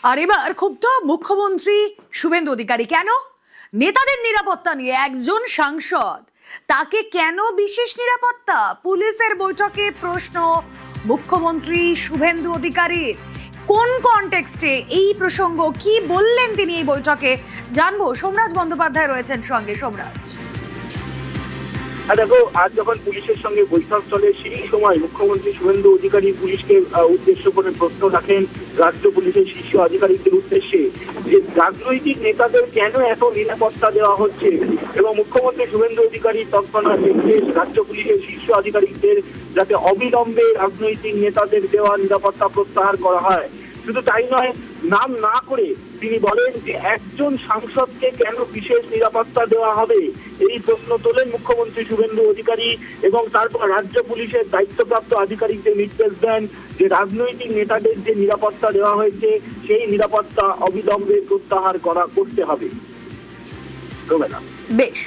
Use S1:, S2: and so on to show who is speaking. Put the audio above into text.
S1: আর এবার ক্ষুব্ধ মুখ্যমন্ত্রী শুভেন্দু অধিকারী। কেন? নেতাদের নিরাপত্তা নিয়ে একজন সাংসদ, তাকে কেন বিশেষ নিরাপত্তা? পুলিশের বৈঠকে প্রশ্ন মুখ্যমন্ত্রী শুভেন্দু অধিকারীর। কোন কনটেক্সটে এই প্রসঙ্গ, কি বললেন তিনি এই বৈঠকে, জানবো। সোমরাজ বন্দ্যোপাধ্যায় রয়েছেন সঙ্গে। সোমরাজ,
S2: দেখো, আজ যখন পুলিশের সঙ্গে বৈঠক চলে সেই সময় মুখ্যমন্ত্রী শুভেন্দু অধিকারী পুলিশকে উদ্দেশ্য করে প্রশ্ন রাখেন রাজ্য পুলিশের শীর্ষ আধিকারিকদের উদ্দেশ্যে, যে রাজনৈতিক নেতাদের কেন এত নিরাপত্তা দেওয়া হচ্ছে, এবং মুখ্যমন্ত্রী শুভেন্দু অধিকারী তৎক্ষণাৎ নির্দেশ রাজ্য পুলিশের শীর্ষ আধিকারিকদের যাতে অবিলম্বে রাজনৈতিক নেতাদের দেওয়া নিরাপত্তা প্রত্যাহার করা হয়। শুধু তাই নয়, নাম না করে তিনি বলেন যে একজন সাংসদকে কেন বিশেষ নিরাপত্তা দেওয়া হবে, এই প্রশ্ন তোলেন মুখ্যমন্ত্রী শুভেন্দু অধিকারী, এবং তারপর রাজ্য পুলিশের দায়িত্বপ্রাপ্ত আধিকারিকদের নির্দেশ দেন যে রাজনৈতিক নেতাদের যে নিরাপত্তা দেওয়া হয়েছে সেই নিরাপত্তা অবিলম্বে প্রত্যাহার করতে হবে।
S1: বেশ।